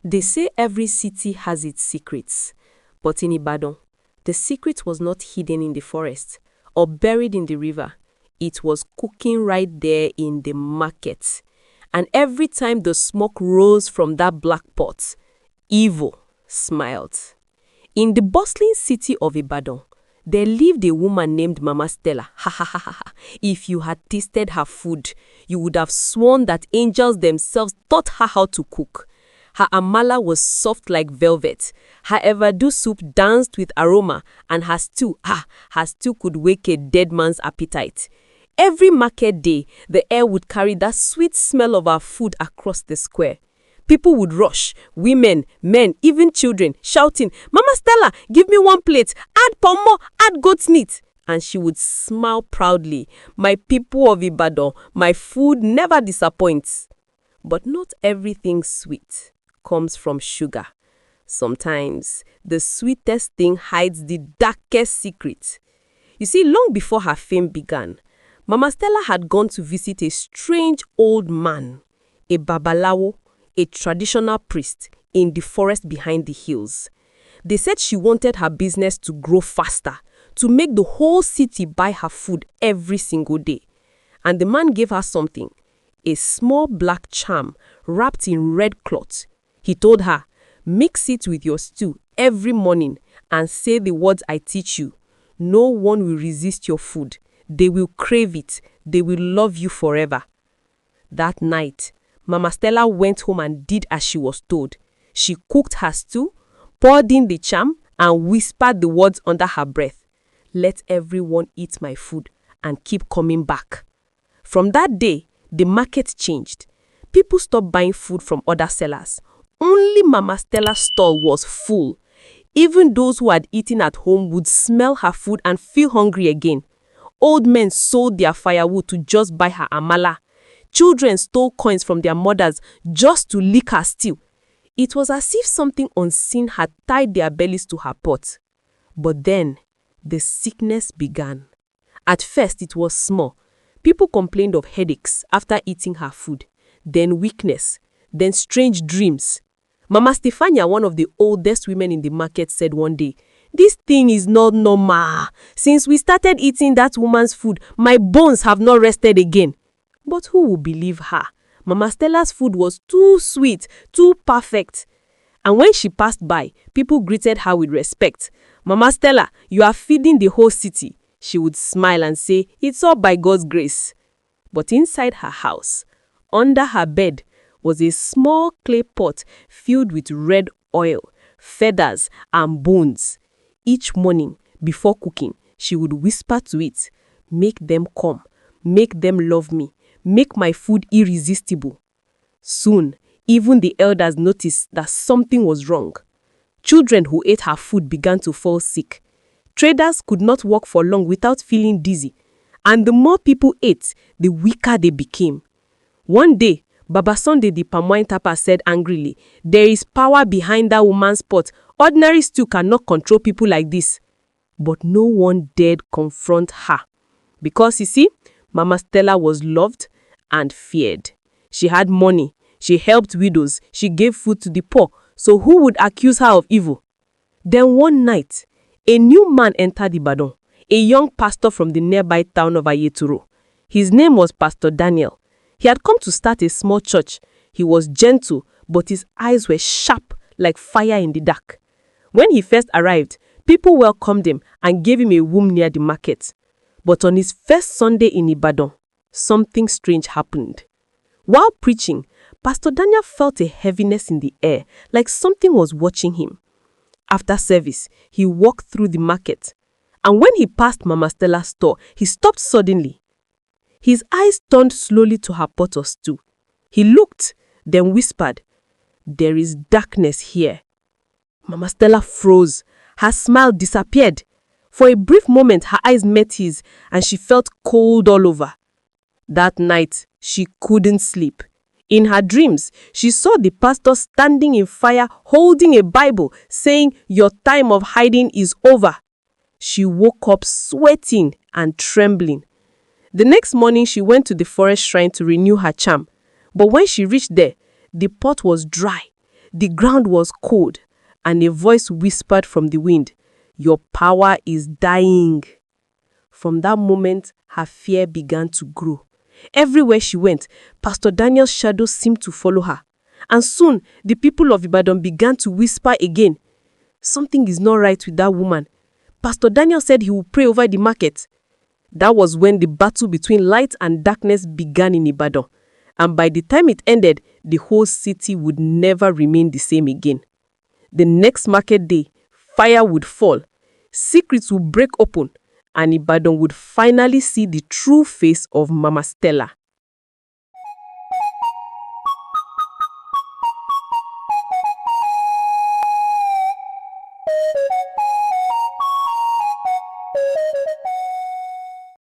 They say every city has its secrets, but in Ibadan, the secret was not hidden in the forest or buried in the river. It was cooking right there in the market. And every time the smoke rose from that black pot, evil smiled. In the bustling city of Ibadan, there lived a woman named Mama Stella. Ha ha ha ha ha. If you had tasted her food, you would have sworn that angels themselves taught her how to cook. Her amala was soft like velvet. Her ewedu soup danced with aroma, and her stew could wake a dead man's appetite. Every market day, the air would carry that sweet smell of her food across the square. People would rush, women, men, even children, shouting, "Mama Stella, give me one plate, add pomo, add goat's meat." And she would smile proudly. "My people of Ibadan, my food never disappoints." But not everything sweet comes from sugar. Sometimes the sweetest thing hides the darkest secret. You see, long before her fame began, Mama Stella had gone to visit a strange old man, a babalawo, a traditional priest in the forest behind the hills. They said she wanted her business to grow faster, to make the whole city buy her food every single day. And the man gave her something, a small black charm wrapped in red cloth. He told her, "Mix it with your stew every morning and say the words I teach you. No one will resist your food. They will crave it. They will love you forever." That night, Mama Stella went home and did as she was told. She cooked her stew, poured in the charm, and whispered the words under her breath. "Let everyone eat my food and keep coming back." From that day, the market changed. People stopped buying food from other sellers. Only Mama Stella's stall was full. Even those who had eaten at home would smell her food and feel hungry again. Old men sold their firewood to just buy her amala. Children stole coins from their mothers just to lick her stew. It was as if something unseen had tied their bellies to her pot. But then, the sickness began. At first, it was small. People complained of headaches after eating her food, then weakness, then strange dreams. Mama Stefania, one of the oldest women in the market, said one day, "This thing is not normal. Since we started eating that woman's food, my bones have not rested again." But who would believe her? Mama Stella's food was too sweet, too perfect. And when she passed by, people greeted her with respect. "Mama Stella, you are feeding the whole city." She would smile and say, "It's all by God's grace." But inside her house, under her bed, was a small clay pot filled with red oil, feathers, and bones. Each morning, before cooking, she would whisper to it, "Make them come, make them love me, make my food irresistible." Soon, even the elders noticed that something was wrong. Children who ate her food began to fall sick. Traders could not walk for long without feeling dizzy. And the more people ate, the weaker they became. One day, Baba Sunday the palm wine tapper said angrily, "There is power behind that woman's pot. Ordinary stew cannot control people like this." But no one dared confront her. Because you see, Mama Stella was loved and feared. She had money. She helped widows. She gave food to the poor. So who would accuse her of evil? Then one night, a new man entered Ibadan, a young pastor from the nearby town of Ayetoro. His name was Pastor Daniel. He had come to start a small church. He was gentle, but his eyes were sharp like fire in the dark. When he first arrived, people welcomed him and gave him a room near the market. But on his first Sunday in Ibadan, something strange happened. While preaching, Pastor Daniel felt a heaviness in the air, like something was watching him. After service, he walked through the market. And when he passed Mama Stella's store, he stopped suddenly. His eyes turned slowly to her pot of stew. He looked, then whispered, "There is darkness here." Mama Stella froze. Her smile disappeared. For a brief moment, her eyes met his, and she felt cold all over. That night, she couldn't sleep. In her dreams, she saw the pastor standing in fire, holding a Bible, saying, "Your time of hiding is over." She woke up sweating and trembling. The next morning, she went to the forest shrine to renew her charm. But when she reached there, the pot was dry. The ground was cold, and a voice whispered from the wind, "Your power is dying." From that moment, her fear began to grow. Everywhere she went, Pastor Daniel's shadow seemed to follow her. And soon, the people of Ibadan began to whisper again, "Something is not right with that woman." Pastor Daniel said he would pray over the market. That was when the battle between light and darkness began in Ibadan. And by the time it ended, the whole city would never remain the same again. The next market day, fire would fall, secrets would break open, and Ibadan would finally see the true face of Mama Stella.